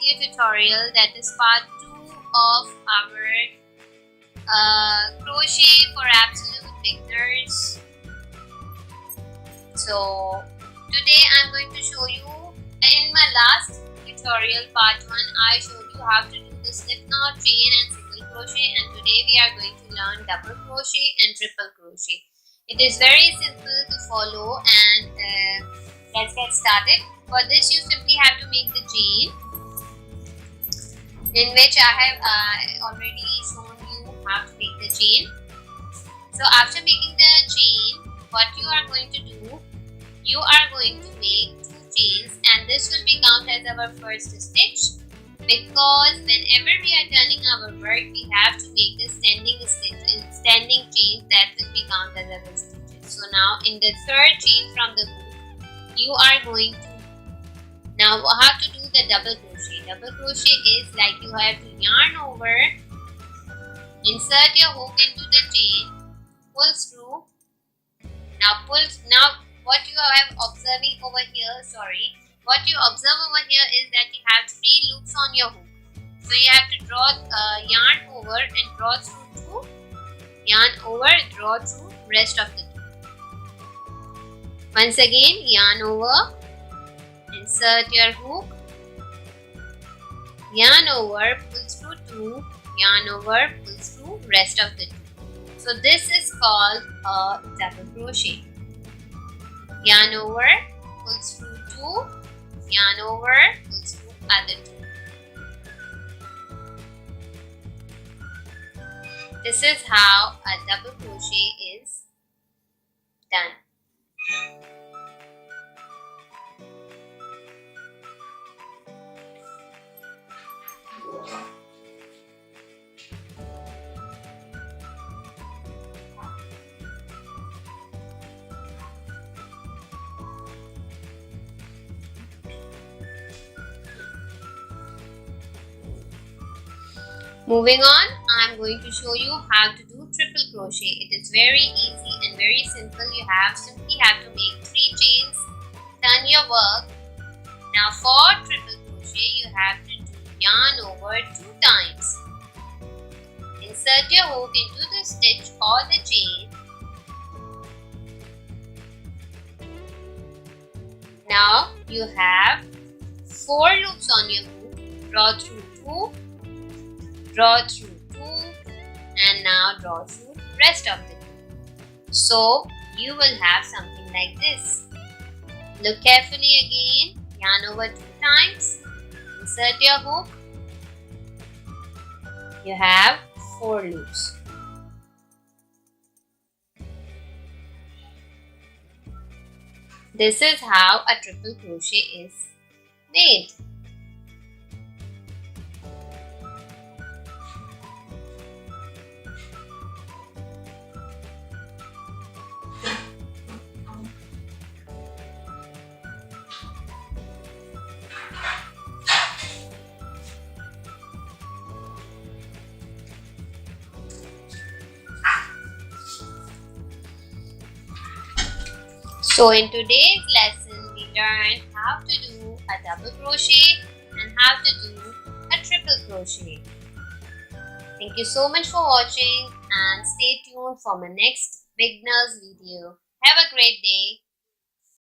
video tutorial, that is part 2 of our crochet for absolute beginners. So today I'm going to show you, in my last tutorial part 1 I showed you how to do the slip knot, chain and single crochet, and today we are going to learn double crochet and triple crochet. It is very simple to follow, and let's get started. For this you simply have to make the chain, in which I have already shown you how to make the chain. So after making the chain, what you are going to do, you are going to make 2 chains, and this will be counted as our first stitch, because whenever we are turning our work we have to make the standing chains that will be counted as our stitches. So now in the third chain from the hook, you are going to now how to do the double crochet. Double crochet is like you have to yarn over, insert your hook into the chain, pull through. Now what you are observing over here, what you observe over here is that you have 3 loops on your hook. So you have to draw yarn over and draw through 2, yarn over, draw through rest of the 2. Once again, yarn over, insert your hook, yarn over, pull through 2, yarn over, pull through rest of the 2. So this is called a double crochet. Yarn over, pull through 2, yarn over, pull through other 2. This is how a double crochet is done. Moving on, I am going to show you how to do triple crochet. It is very easy and very simple. You simply have to make 3 chains, turn your work. Now for triple crochet, you have to do yarn over 2 times. Insert your hook into the stitch or the chain. Now you have 4 loops on your hook. Draw through 2. Draw through 2, and now draw through rest of the 2. So you will have something like this. Look carefully again. Yarn over 2 times. Insert your hook. You have 4 loops. This is how a triple crochet is made. So in today's lesson, we learned how to do a double crochet and how to do a triple crochet. Thank you so much for watching, and stay tuned for my next beginner's video. Have a great day.